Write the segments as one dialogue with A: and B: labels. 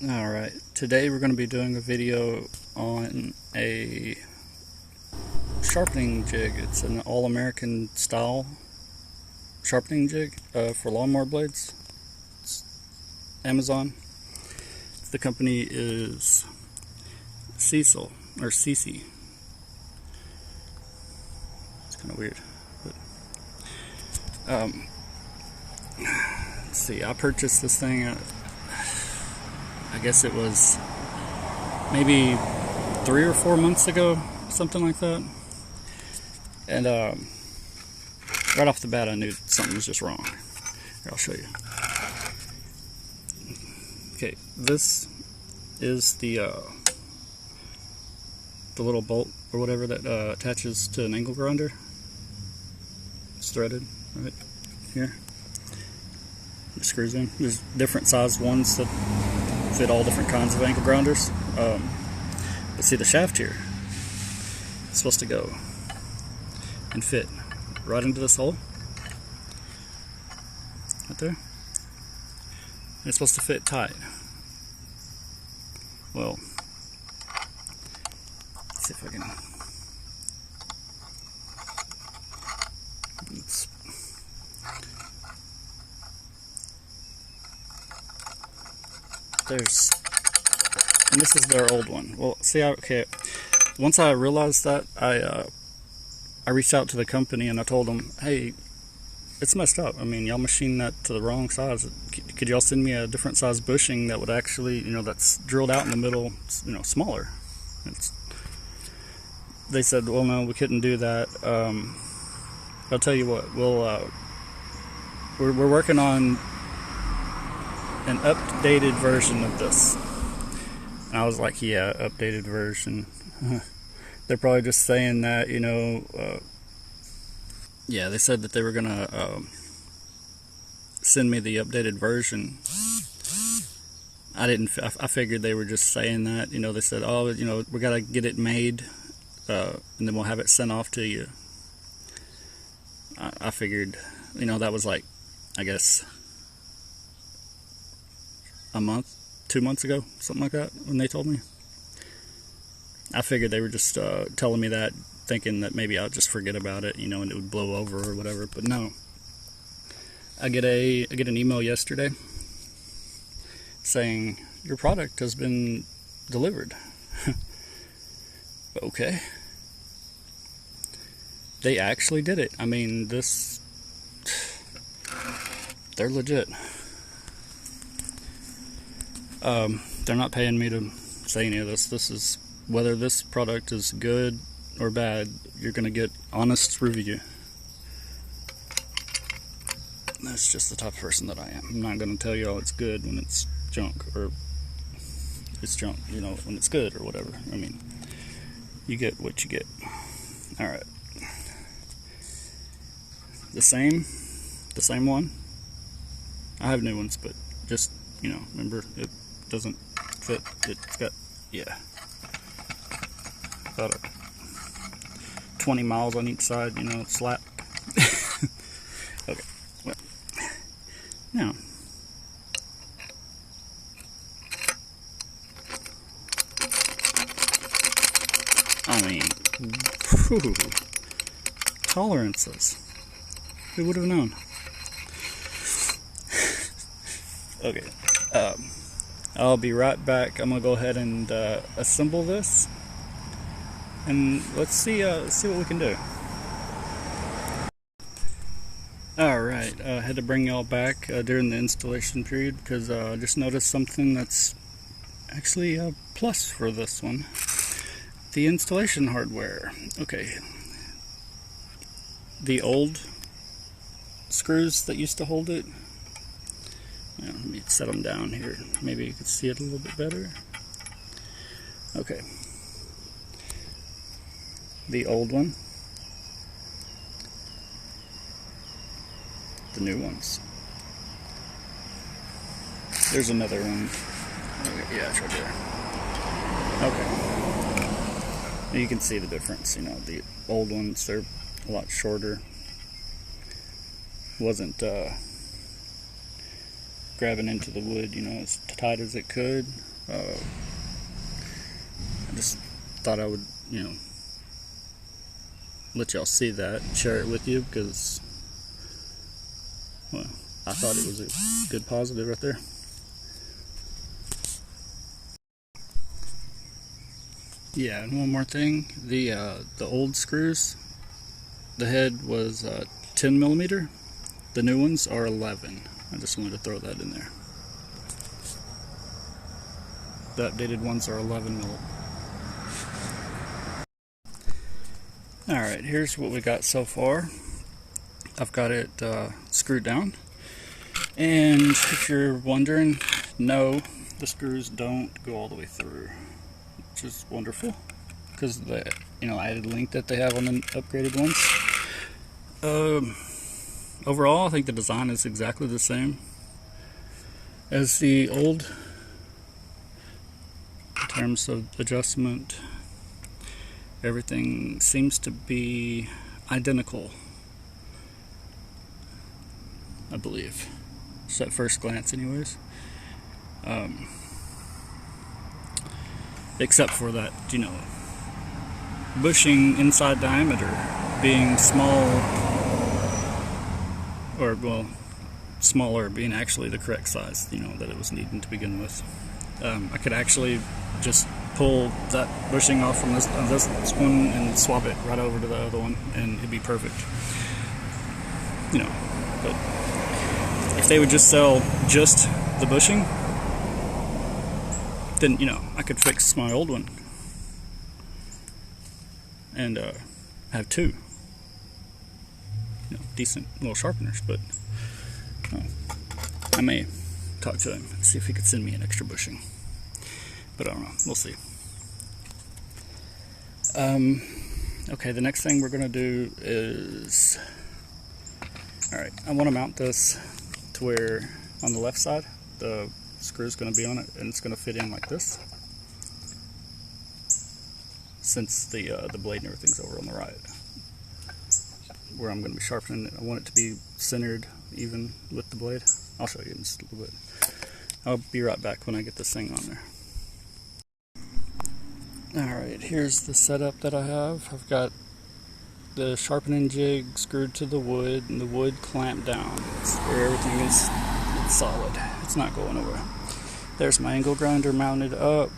A: Alright, today we're going to be doing a video on a sharpening jig. It's an all-American style sharpening jig for lawnmower blades. It's Amazon. The company is Seesii, or Seesii. It's kind of weird. But, let's see, I purchased this thing I guess it was maybe 3 or 4 months ago, something like that. And right off the bat, I knew something was just wrong. Here, I'll show you. Okay, this is the little bolt or whatever that attaches to an angle grinder. It's threaded right here. It screws in. There's different size ones that fit all different kinds of angle grinders. But see, the shaft here is supposed to go and fit right into this hole right there. And it's supposed to fit tight. Well, let's see if I can. And this is their old one. Well, see, okay, once I realized that, I reached out to the company and I told them, hey, it's messed up. I mean, y'all machined that to the wrong size. Could y'all send me a different size bushing that would actually, that's drilled out in the middle, smaller? They said, well, no, we couldn't do that. I'll tell you what, we're working on an updated version of this. And I was like, yeah, updated version. They're probably just saying that, yeah, they said that they were gonna send me the updated version. I figured they were just saying that, they said, oh, we gotta get it made, and then we'll have it sent off to you. I figured, that was like, I guess, a month, 2 months ago, something like that, when they told me. I figured they were just telling me that, thinking that maybe I'll just forget about it, and it would blow over or whatever. But no, I get an email yesterday saying your product has been delivered. Okay, they actually did it. I mean, they're legit. They're not paying me to say any of this. This is, whether this product is good or bad, you're going to get honest review. That's just the type of person that I am. I'm not going to tell you all it's good when it's junk, or it's junk, when it's good or whatever. I mean, you get what you get. Alright. The same one. I have new ones, but just, remember, it doesn't fit. It's got, yeah, about 20 miles on each side, slap. Okay, well, now, I mean, whew, tolerances. Who would have known? Okay, I'll be right back. I'm gonna go ahead and assemble this, and let's see what we can do. Alright, I had to bring y'all back during the installation period because I just noticed something that's actually a plus for this one. The installation hardware. Okay, the old screws that used to hold it, let me set them down here. Maybe you can see it a little bit better. Okay. The old one. The new ones. There's another one. Okay, yeah, it's right there. Okay. You can see the difference. The old ones, they're a lot shorter. Wasn't grabbing into the wood, you know, as tight as it could. I just thought I would, you know, let y'all see that and share it with you, because, well, I thought it was a good positive right there. Yeah, and one more thing, the old screws, the head was 10 millimeter. The new ones are 11. I just wanted to throw that in there. The updated ones are 11 mil. Alright, here's what we got so far. I've got it screwed down. And if you're wondering, no, the screws don't go all the way through, which is wonderful, because of the, you know, added length that they have on the upgraded ones. Overall, I think the design is exactly the same as the old in terms of adjustment. Everything seems to be identical, I believe, just at first glance anyways. Except for that, you know, bushing inside diameter being small, or well, smaller being actually the correct size, you know, that it was needing to begin with. I could actually just pull that bushing off from this one and swap it right over to the other one, and it'd be perfect, you know. But if they would just sell just the bushing, then, you know, I could fix my old one and have two, you know, decent little sharpeners. But I may talk to him and see if he could send me an extra bushing, but I don't know, we'll see. Okay, the next thing we're gonna do is, alright, I want to mount this to where on the left side the screw is going to be on it, and it's going to fit in like this, since the blade and everything's over on the right, where I'm going to be sharpening it. I want it to be centered even with the blade. I'll show you in just a little bit. I'll be right back when I get this thing on there. Alright, here's the setup that I have. I've got the sharpening jig screwed to the wood, and the wood clamped down. It's where everything is solid. It's not going nowhere. There's my angle grinder mounted up.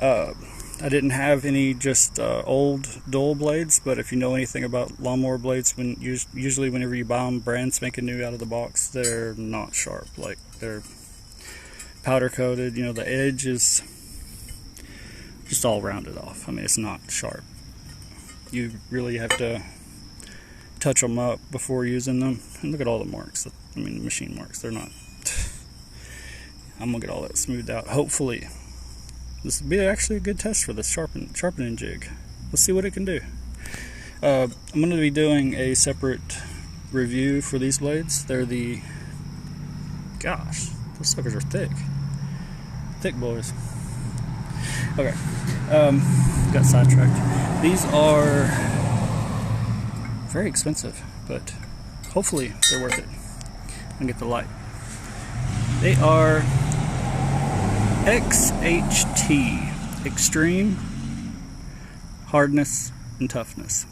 A: I didn't have any just old dull blades, but if you know anything about lawnmower blades, usually whenever you buy them brand spanking new out of the box, they're not sharp. Like, they're powder coated. You know, the edge is just all rounded off. I mean, it's not sharp. You really have to touch them up before using them. And look at all the marks. I mean, machine marks. They're not. I'm gonna get all that smoothed out. Hopefully, this will be actually a good test for this sharpening jig. Let's see what it can do. I'm gonna be doing a separate review for these blades. They're the, gosh, those suckers are thick boys. Okay, got sidetracked. These are very expensive, but hopefully they're worth it. And get the light. They are XHT, Extreme Hardness and Toughness.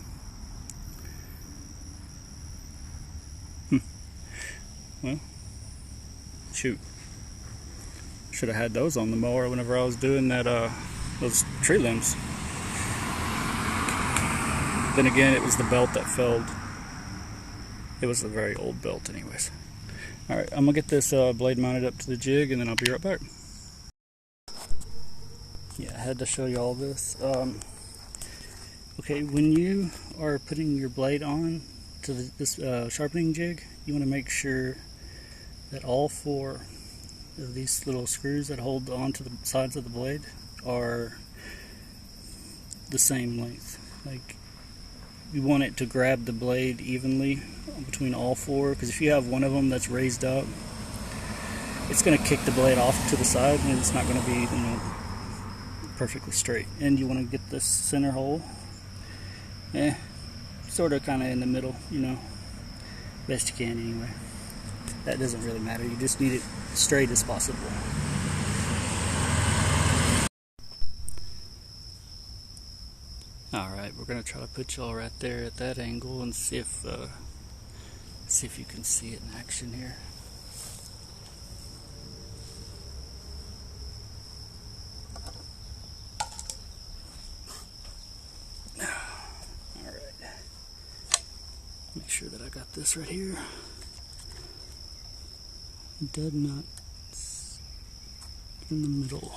A: Well, shoot. Should have had those on the mower whenever I was doing that, those tree limbs. Then again, it was the belt that failed. It was a very old belt anyways. Alright, I'm going to get this blade mounted up to the jig, and then I'll be right back. Yeah, I had to show you all this. Okay, when you are putting your blade on to this sharpening jig, you want to make sure that all four of these little screws that hold on to the sides of the blade are the same length. Like, you want it to grab the blade evenly between all four, because if you have one of them that's raised up, it's going to kick the blade off to the side, and it's not going to be, you know, perfectly straight. And you want to get this center hole, sort of kind of in the middle, you know, best you can anyway. that doesn't really matter. You just need it straight as possible. Alright, we're going to try to put y'all right there at that angle and see if you can see it in action here. Alright. Make sure that I got this right here. Dead nuts in the middle.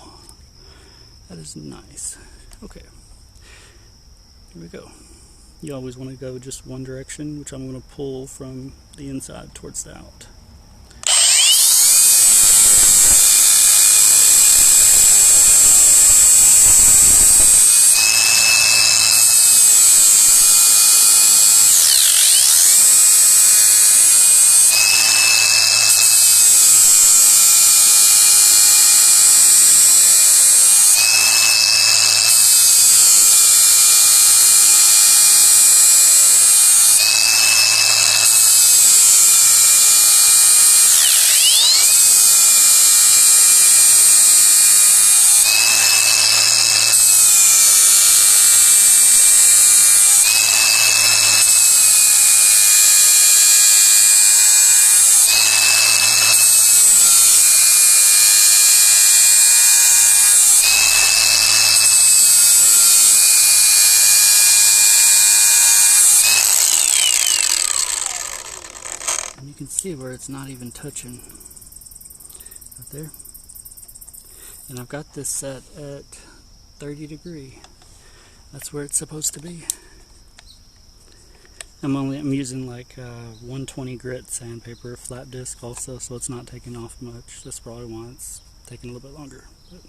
A: That is nice. Okay. Here we go. You always want to go just one direction, which I'm going to pull from the inside towards the out. You can see where it's not even touching right there. And I've got this set at 30 degrees. That's where it's supposed to be. I'm using like 120 grit sandpaper, flat disc also, so it's not taking off much. That's probably why it's taking a little bit longer. But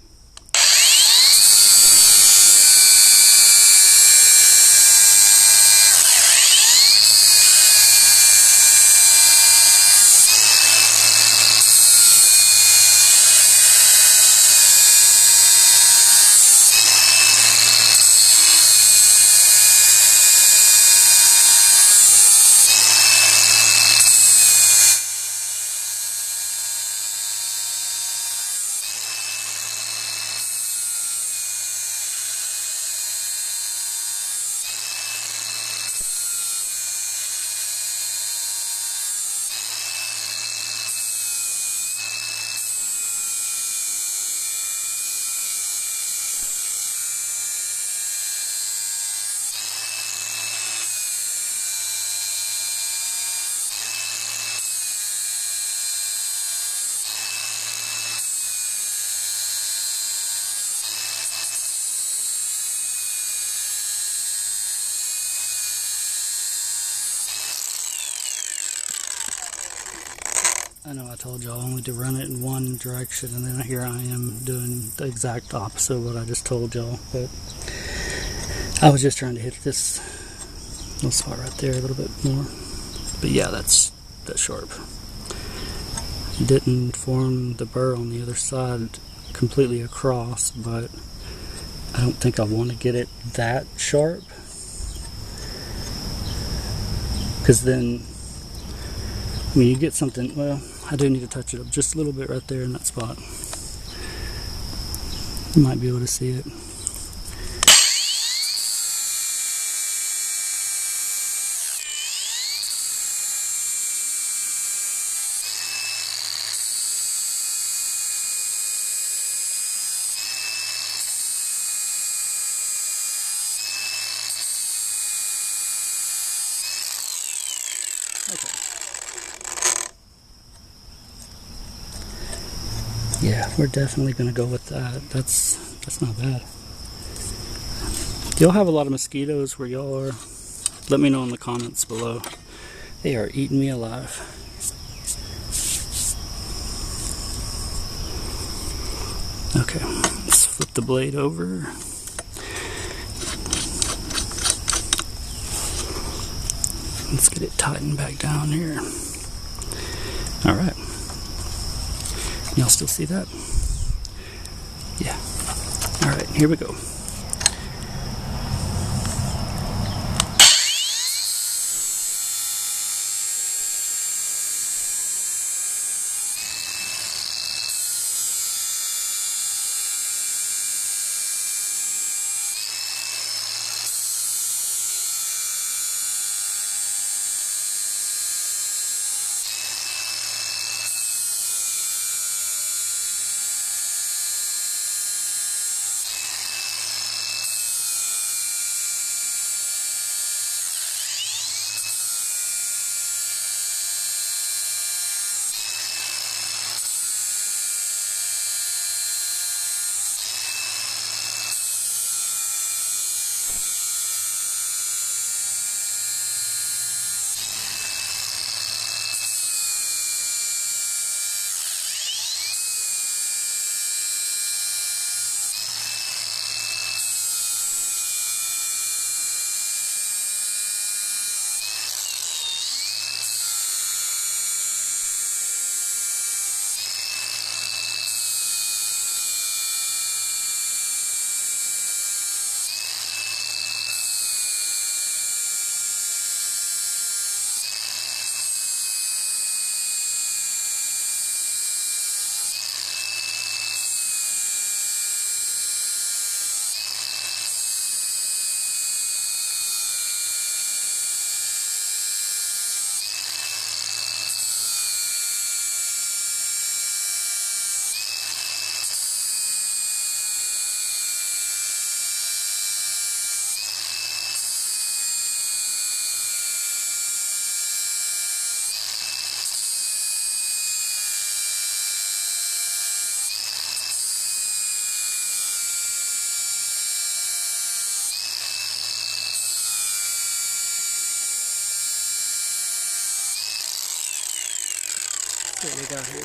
A: I know I told y'all only to run it in one direction, and then here I am doing the exact opposite of what I just told y'all. But I was just trying to hit this little spot right there a little bit more. But yeah, that's sharp. Didn't form the burr on the other side completely across, but I don't think I want to get it that sharp, because then when you get something, well, I do need to touch it up just a little bit right there in that spot. You might be able to see it. Okay. Yeah, we're definitely going to go with that. That's not bad. Do y'all have a lot of mosquitoes where y'all are? Let me know in the comments below. They are eating me alive. Okay, let's flip the blade over. Let's get it tightened back down here. All right. Y'all still see that? Yeah. All right, here we go. got here.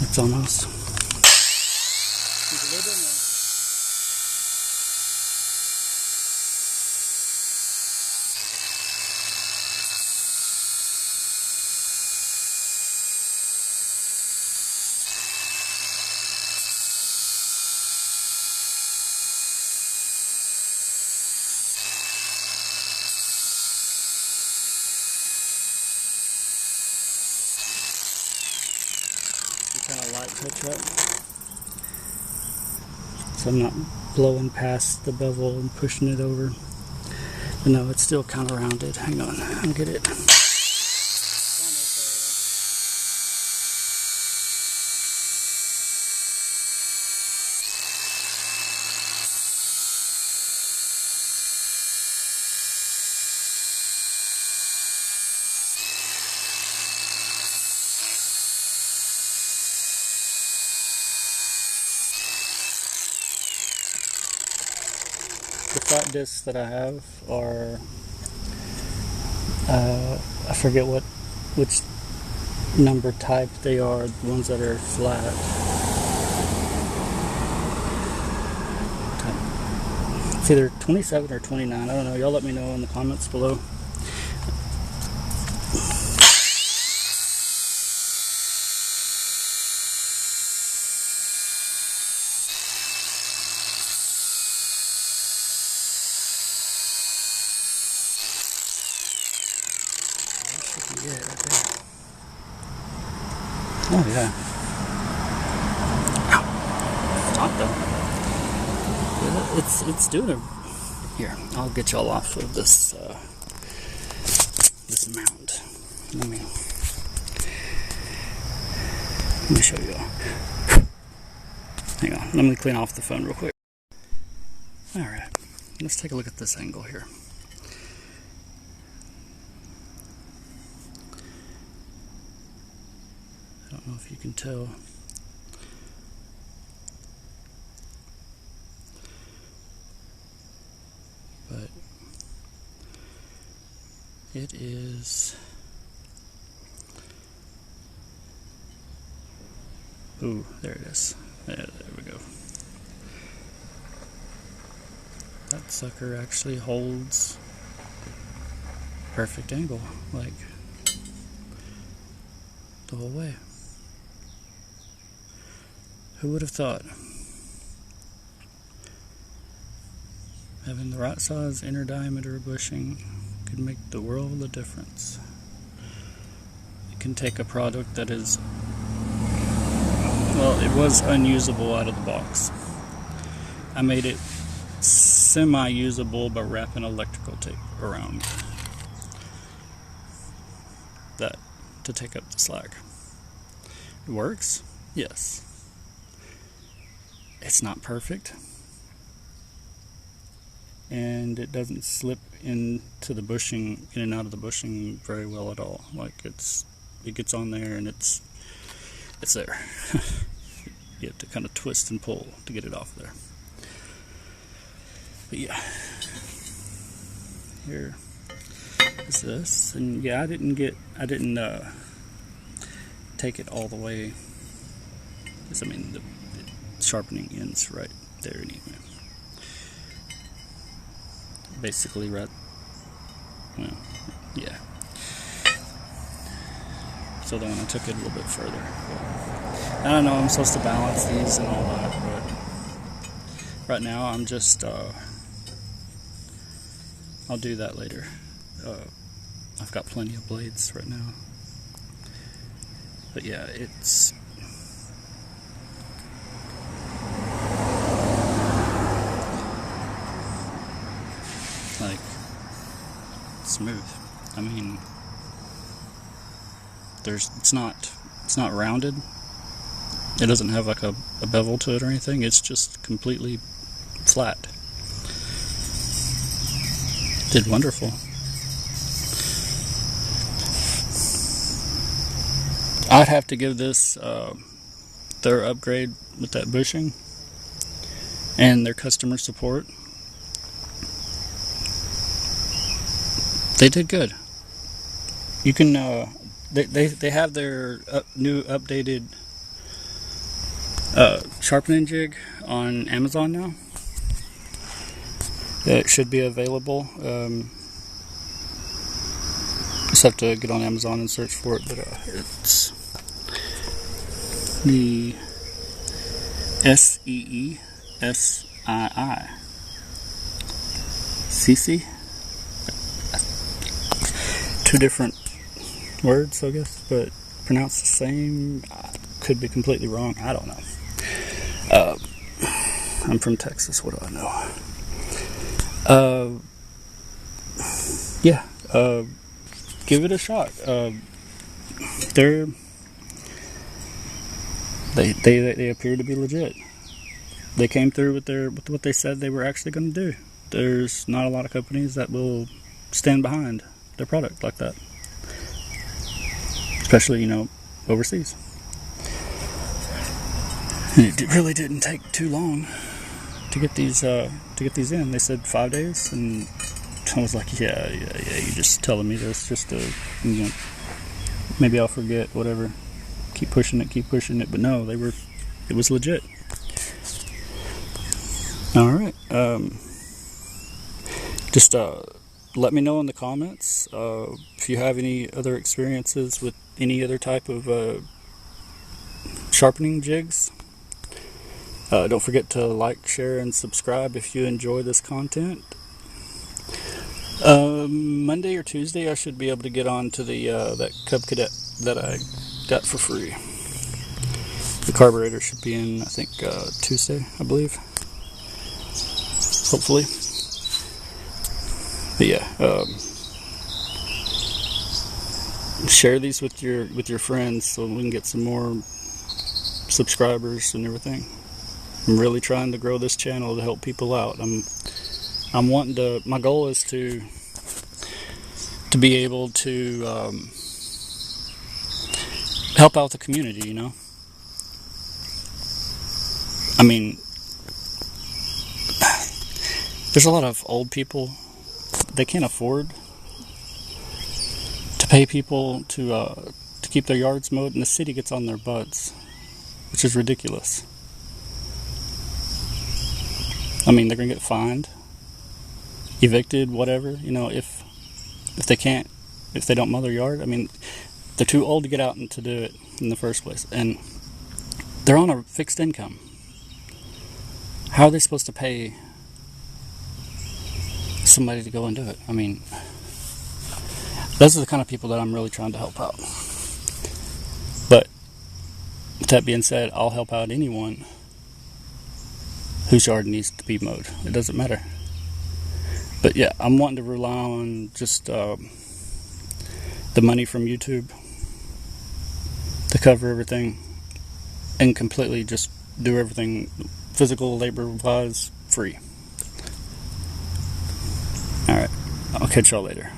A: It's almost. There's a little bit more. Kind of light touch up, so I'm not blowing past the bevel and pushing it over. But no, it's still kind of rounded. Hang on, I'll get it. The flat discs that I have are, I forget which number type they are, the ones that are flat. It's either 27 or 29, I don't know, y'all let me know in the comments below. Yeah, right there. Oh yeah. Ow. It's hot though. It's doing it. Here, I'll get y'all off of this this mount. Let me show you all. Hang on, let me clean off the phone real quick. Alright, let's take a look at this angle here. I don't know if you can tell. But it is. Ooh, there it is. There we go. That sucker actually holds perfect angle, like the whole way. Who would have thought? Having the right size inner diameter bushing could make the world of difference. It can take a product that is, well, it was unusable out of the box. I made it semi-usable by wrapping electrical tape around that to take up the slack. It works? Yes. It's not perfect, and it doesn't slip into the bushing, in and out of the bushing very well at all. Like it gets on there and it's there. You have to kind of twist and pull to get it off there. But yeah, here is this, and yeah, I didn't take it all the way, because I mean the sharpening ends right there anyway. Basically right, well, yeah. So then when I took it a little bit further, I don't know, I'm supposed to balance these and all that, but right now I'm just, I'll do that later. I've got plenty of blades right now. But yeah, it's like smooth. I mean, it's not rounded. It doesn't have like a bevel to it or anything. It's just completely flat. Did wonderful. I'd have to give this their upgrade with that bushing and their customer support. They did good. You can they have their new updated sharpening jig on Amazon now. It should be available. Just have to get on Amazon and search for it, but it's the Seesii. Seesii? Two different words, I guess, but pronounced the same. I could be completely wrong. I don't know. I'm from Texas. What do I know? Yeah. Give it a shot. They appear to be legit. They came through with what they said they were actually going to do. There's not a lot of companies that will stand behind their product like that, especially overseas. And it really didn't take too long to get these in. They said 5 days, and I was like, yeah, you're just telling me this just to, maybe I'll forget, whatever. Keep pushing it, but no, it was legit. All right, just let me know in the comments if you have any other experiences with any other type of sharpening jigs. Don't forget to like, share, and subscribe if you enjoy this content. Monday or Tuesday I should be able to get on to the that Cub Cadet that I got for free. The carburetor should be in, I think, Tuesday, I believe. Hopefully. But yeah, share these with your friends so we can get some more subscribers and everything. I'm really trying to grow this channel to help people out. I'm wanting to. My goal is to be able to help out the community. I mean, there's a lot of old people. They can't afford to pay people to keep their yards mowed, and the city gets on their butts, which is ridiculous. I mean, they're gonna get fined, evicted, whatever. If they don't mow their yard. I mean, they're too old to get out and to do it in the first place, and they're on a fixed income. How are they supposed to pay somebody to go and do it? I mean, those are the kind of people that I'm really trying to help out. But with that being said, I'll help out anyone whose yard needs to be mowed. It doesn't matter. But yeah, I'm wanting to rely on just the money from YouTube to cover everything and completely just do everything physical labor wise free. Alright, I'll catch y'all later.